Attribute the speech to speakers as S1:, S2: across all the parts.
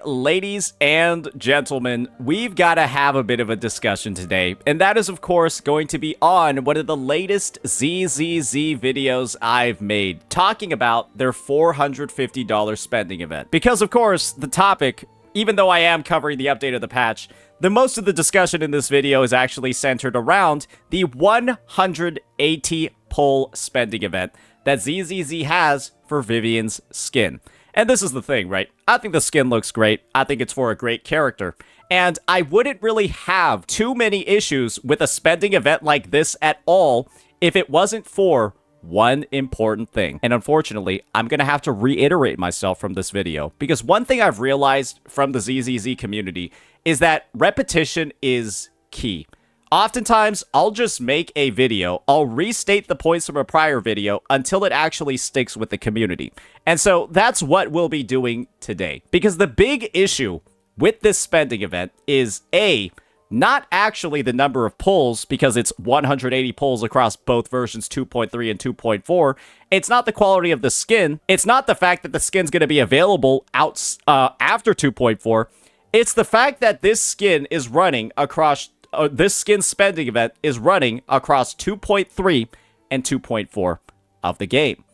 S1: Ladies and gentlemen, we've got to have a bit of a discussion today, and that is, of course, going to be on one of the latest ZZZ videos I've made, talking about their $450 spending event. Because, of course, the topic, even though I am covering the update of the patch, the most of the discussion in this video is actually centered around the 180 pull spending event that ZZZ has for Vivian's skin. And this is the thing, right? I think the skin looks great. I think it's for a great character. And I wouldn't really have too many issues with a spending event like this at all if it wasn't for one important thing. And unfortunately, I'm going to have to reiterate myself from this video, because one thing I've realized from the ZZZ community is that repetition is key. Oftentimes, I'll just make a video, I'll restate the points from a prior video until it actually sticks with the community. And so that's what we'll be doing today. Because the big issue with this spending event is A, not actually the number of pulls, because it's 180 pulls across both versions 2.3 and 2.4. It's not the quality of the skin. It's not the fact that the skin's going to be available after 2.4. It's the fact that this skin is running across... this skin spending event is running across 2.3 and 2.4 of the game.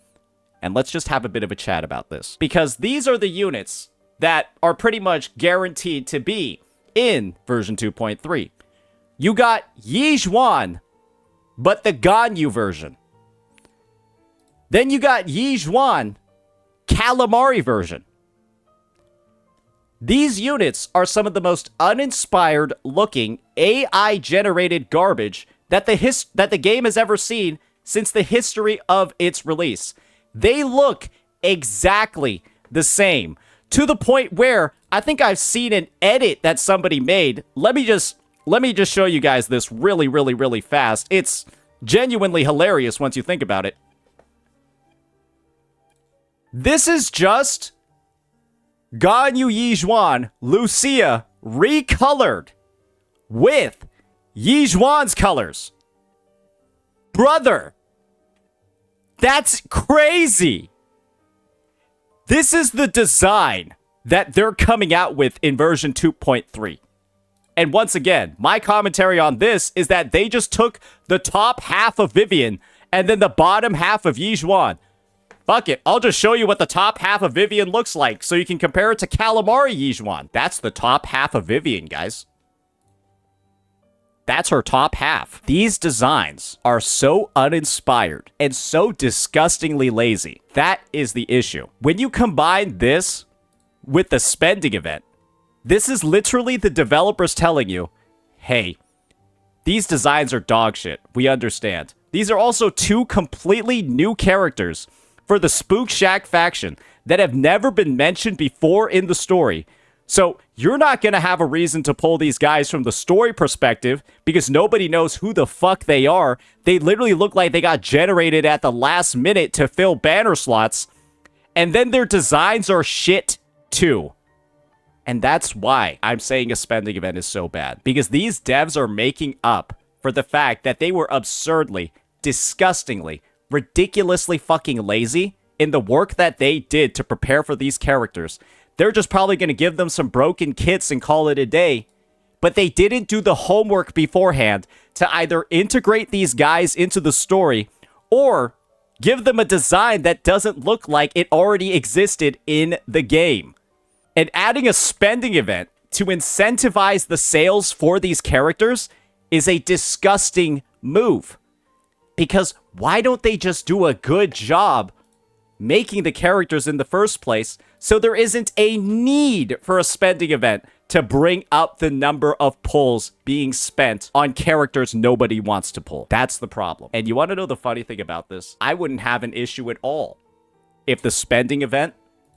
S1: And let's just have a bit of a chat about this, because these are the units that are pretty much guaranteed to be in version 2.3. You got Yi Zhuan, but the Ganyu version. Then you got Yi Zhuan Calamari version. These units are some of the most uninspired looking AI-generated garbage that the game has ever seen since the history of its release. They look exactly the same, to the point where I think I've seen an edit that somebody made. Let me just show you guys this really fast. It's genuinely hilarious once you think about it. This is just Ganyu Yi Zhuan Lucia recolored with Yi Zhuan's colors. Brother, that's crazy. This is the design that they're coming out with in version 2.3. And once again, my commentary on this is that they just took the top half of Vivian and then the bottom half of Yi Zhuan. Fuck it, I'll just show you what the top half of Vivian looks like so you can compare it to Calamari Yi Zhuan. That's the top half of Vivian, guys. That's her top half. These designs are so uninspired and so disgustingly lazy. That is the issue. When you combine this with the spending event, this is literally the developers telling you, hey, these designs are dog shit. We understand. These are also two completely new characters for the Spook Shack faction that have never been mentioned before in the story. So you're not going to have a reason to pull these guys from the story perspective because nobody knows who the fuck they are. They literally look like they got generated at the last minute to fill banner slots. And then their designs are shit too. And that's why I'm saying a spending event is so bad. Because these devs are making up for the fact that they were absurdly, disgustingly, ridiculously fucking lazy in the work that they did to prepare for these characters. They're just probably going to give them some broken kits and call it a day. But they didn't do the homework beforehand to either integrate these guys into the story or give them a design that doesn't look like it already existed in the game. And adding a spending event to incentivize the sales for these characters is a disgusting move. Because why don't they just do a good job making the characters in the first place so there isn't a need for a spending event to bring up the number of pulls being spent on characters nobody wants to pull? That's the problem. And you want to know the funny thing about this? I wouldn't have an issue at all if the spending event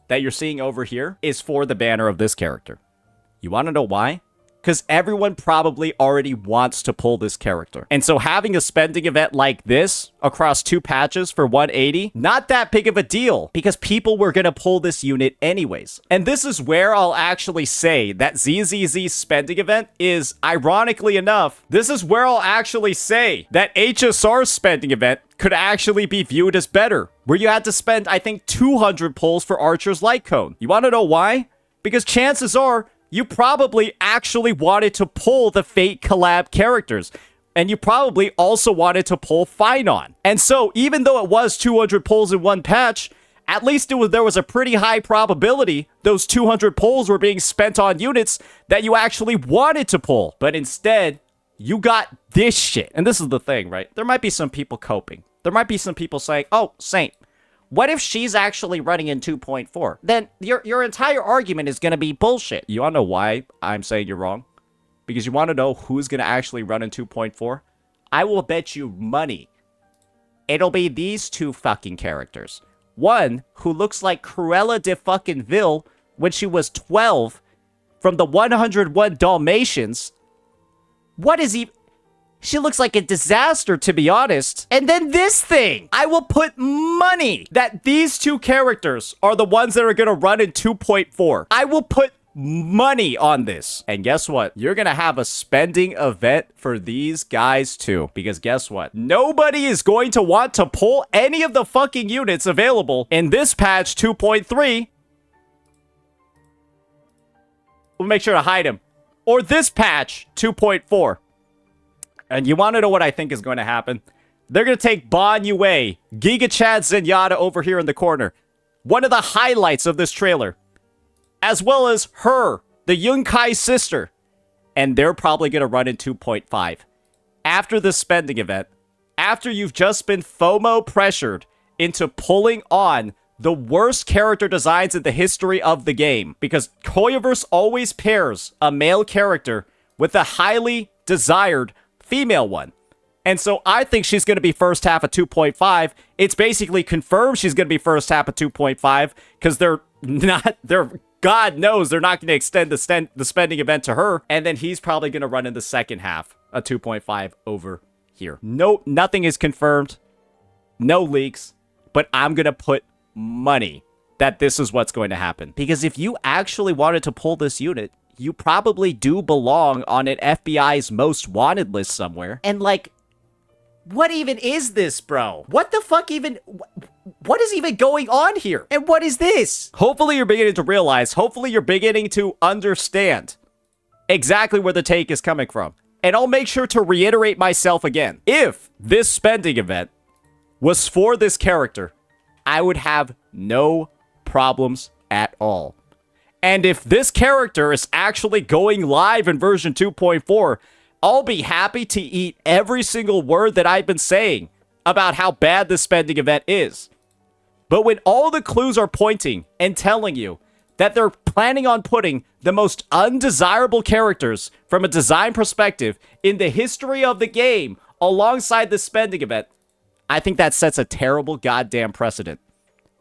S1: that you're seeing over here is for the banner of this character. You want to know why? Because everyone probably already wants to pull this character. And so having a spending event like this across two patches for 180, not that big of a deal, because people were going to pull this unit anyways. And this is where I'll actually say that ZZZ's spending event is, ironically enough, this is where I'll actually say that HSR's spending event could actually be viewed as better, where you had to spend, I think, 200 pulls for Archer's Light Cone. You want to know why? Because chances are, you probably actually wanted to pull the Fate collab characters. And you probably also wanted to pull Finon. And so, even though it was 200 pulls in one patch, at least there was a pretty high probability those 200 pulls were being spent on units that you actually wanted to pull. But instead, you got this shit. And this is the thing, right? There might be some people coping. There might be some people saying, oh, Saint, what if she's actually running in 2.4? Then your entire argument is going to be bullshit. You want to know why I'm saying you're wrong? Because you want to know who's going to actually run in 2.4? I will bet you money. It'll be these two fucking characters. One who looks like Cruella de fucking Vil when she was 12 from the 101 Dalmatians. What is he? She looks like a disaster, to be honest. And then this thing. I will put money that these two characters are the ones that are going to run in 2.4. I will put money on this. And guess what? You're going to have a spending event for these guys too. Because guess what? Nobody is going to want to pull any of the fucking units available in this patch 2.3. We'll make sure to hide him. Or this patch 2.4. And you want to know what I think is going to happen? They're going to take Bon Yue, Giga Chad Zenyatta over here in the corner. One of the highlights of this trailer. As well as her, the Yunkai sister. And they're probably going to run in 2.5. After the spending event, after you've just been FOMO pressured into pulling on the worst character designs in the history of the game. Because Koyaverse always pairs a male character with a highly desired female one. And so I think she's going to be first half of 2.5. It's basically confirmed she's going to be first half of 2.5 because God knows they're not going to extend the spending event to her. And then he's probably going to run in the second half of 2.5 over here. No, nothing is confirmed. No leaks. But I'm going to put money that this is what's going to happen. Because if you actually wanted to pull this unit, you probably do belong on an FBI's most wanted list somewhere. And like, what even is this, bro? What the fuck even? What is even going on here? And what is this? Hopefully you're beginning to realize, hopefully you're beginning to understand exactly where the take is coming from. And I'll make sure to reiterate myself again. If this spending event was for this character, I would have no problems at all. And if this character is actually going live in version 2.4, I'll be happy to eat every single word that I've been saying about how bad this spending event is. But when all the clues are pointing and telling you that they're planning on putting the most undesirable characters from a design perspective in the history of the game alongside this spending event, I think that sets a terrible goddamn precedent.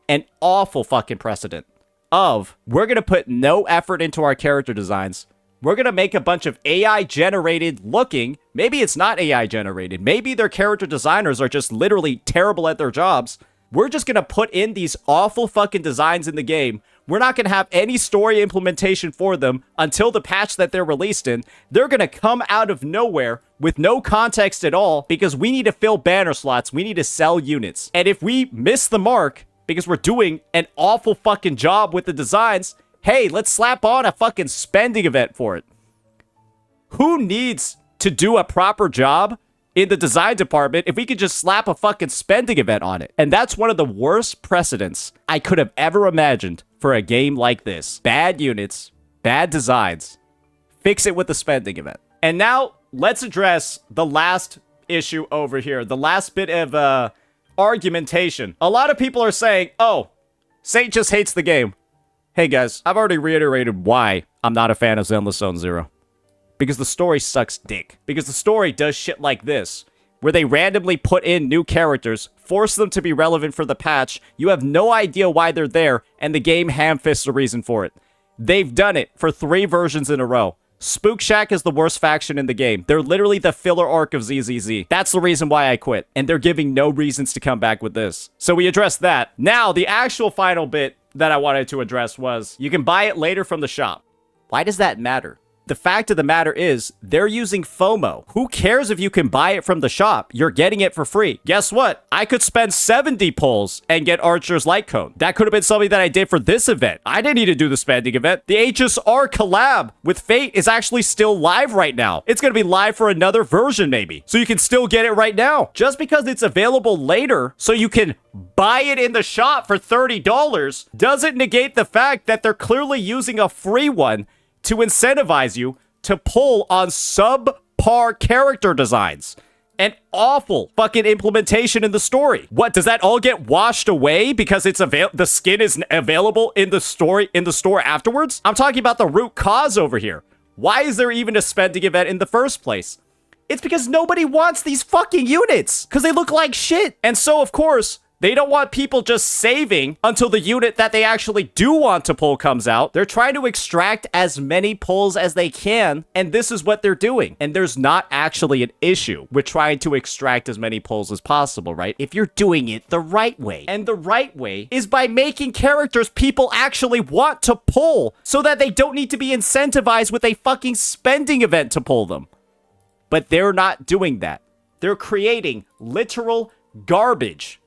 S1: An awful fucking precedent of we're going to put no effort into our character designs. We're going to make a bunch of AI-generated looking. Maybe it's not AI-generated. Maybe their character designers are just literally terrible at their jobs. We're just going to put in these awful fucking designs in the game. We're not going to have any story implementation for them until the patch that they're released in. They're going to come out of nowhere with no context at all because we need to fill banner slots. We need to sell units. And if we miss the mark because we're doing an awful fucking job with the designs, hey, let's slap on a fucking spending event for it. Who needs to do a proper job in the design department if we could just slap a fucking spending event on it? And that's one of the worst precedents I could have ever imagined for a game like this. Bad units, bad designs. Fix it with a spending event. And now let's address the last issue over here. The last bit of argumentation. A lot of people are saying, oh, Saint just hates the game. Hey guys, I've already reiterated why I'm not a fan of Zenless Zone Zero. Because the story sucks dick. Because the story does shit like this, where they randomly put in new characters, force them to be relevant for the patch, you have no idea why they're there, and the game ham-fists the reason for it. They've done it for 3 versions in a row. Spook Shack is the worst faction in the game. They're literally the filler arc of ZZZ. That's the reason why I quit. And they're giving no reasons to come back with this. So we addressed that. Now, the actual final bit that I wanted to address was, you can buy it later from the shop. Why does that matter? The fact of the matter is, they're using FOMO. Who cares if you can buy it from the shop? You're getting it for free. Guess what? I could spend 70 pulls and get Archer's Light Cone. That could have been something that I did for this event. I didn't need to do the spending event. The HSR collab with Fate is actually still live right now. It's going to be live for another version maybe. So you can still get it right now. Just because it's available later so you can buy it in the shop for $30 doesn't negate the fact that they're clearly using a free one to incentivize you to pull on subpar character designs. An awful fucking implementation in the story. What, does that all get washed away because it's the skin is available in the store afterwards? I'm talking about the root cause over here. Why is there even a spending event in the first place? It's because nobody wants these fucking units because they look like shit. And so, of course, they don't want people just saving until the unit that they actually do want to pull comes out. They're trying to extract as many pulls as they can, and this is what they're doing. And there's not actually an issue with trying to extract as many pulls as possible, right? If you're doing it the right way. And the right way is by making characters people actually want to pull so that they don't need to be incentivized with a fucking spending event to pull them. But they're not doing that. They're creating literal garbage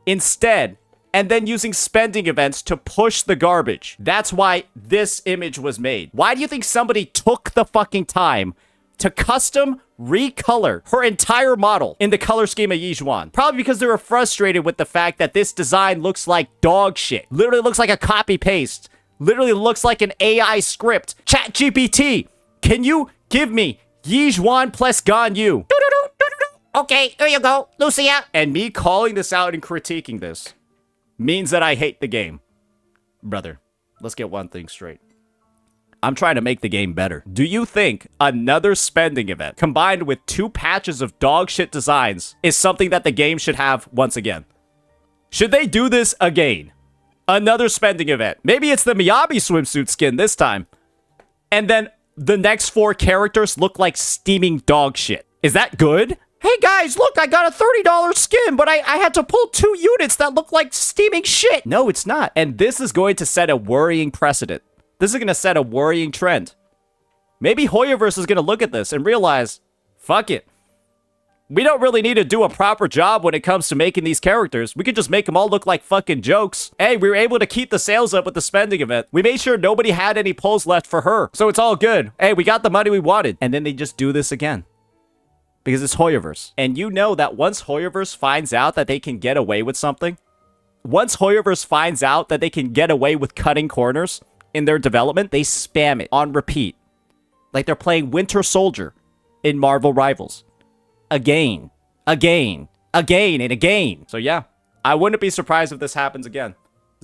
S1: instead, and then using spending events to push the garbage. That's why this image was made. Why do you think somebody took the fucking time to custom recolor her entire model in the color scheme of Yijuan? Probably because they were frustrated with the fact that this design looks like dog shit. Literally looks like a copy paste. Literally looks like an AI script. ChatGPT, can you give me Yijuan plus Ganyu? Okay, here you go, Lucia. And me calling this out and critiquing this means that I hate the game. Brother, let's get one thing straight. I'm trying to make the game better. Do you think another spending event combined with 2 patches of dog shit designs is something that the game should have once again? Should they do this again? Another spending event. Maybe it's the Miyabi swimsuit skin this time. And then the next 4 characters look like steaming dog shit. Is that good? Hey guys, look, I got a $30 skin, but I had to pull 2 units that look like steaming shit. No, it's not. And this is going to set a worrying precedent. This is going to set a worrying trend. Maybe Hoyoverse is going to look at this and realize, fuck it. We don't really need to do a proper job when it comes to making these characters. We could just make them all look like fucking jokes. Hey, we were able to keep the sales up with the spending event. We made sure nobody had any pulls left for her. So it's all good. Hey, we got the money we wanted. And then they just do this again. Because it's Hoyoverse. And you know that once Hoyoverse finds out that they can get away with something, once Hoyoverse finds out that they can get away with cutting corners in their development, they spam it on repeat. Like they're playing Winter Soldier in Marvel Rivals. Again, and again. So yeah, I wouldn't be surprised if this happens again.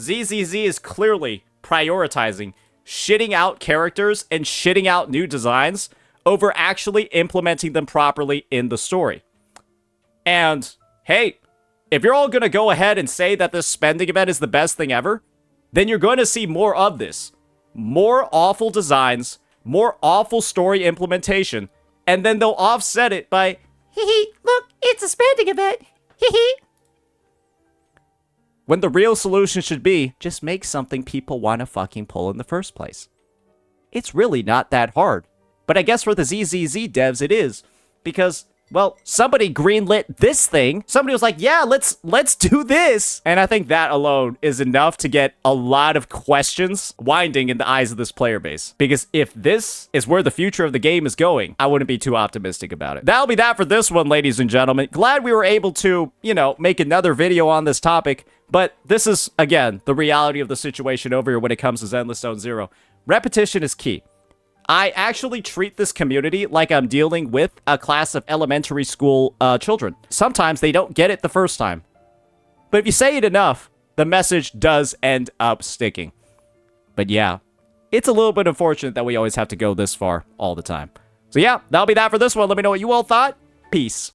S1: ZZZ is clearly prioritizing shitting out characters and shitting out new designs over actually implementing them properly in the story. And, hey, if you're all going to go ahead and say that this spending event is the best thing ever, then you're going to see more of this. More awful designs, more awful story implementation, and then they'll offset it by, hee, look, it's a spending event, hee. When the real solution should be, just make something people want to fucking pull in the first place. It's really not that hard. But I guess for the ZZZ devs, it is. Because, well, somebody greenlit this thing. Somebody was like, yeah, let's do this. And I think that alone is enough to get a lot of questions winding in the eyes of this player base. Because if this is where the future of the game is going, I wouldn't be too optimistic about it. That'll be that for this one, ladies and gentlemen. Glad we were able to, make another video on this topic. But this is, again, the reality of the situation over here when it comes to Zenless Zone Zero. Repetition is key. I actually treat this community like I'm dealing with a class of elementary school children. Sometimes they don't get it the first time. But if you say it enough, the message does end up sticking. But yeah, it's a little bit unfortunate that we always have to go this far all the time. So yeah, that'll be that for this one. Let me know what you all thought. Peace.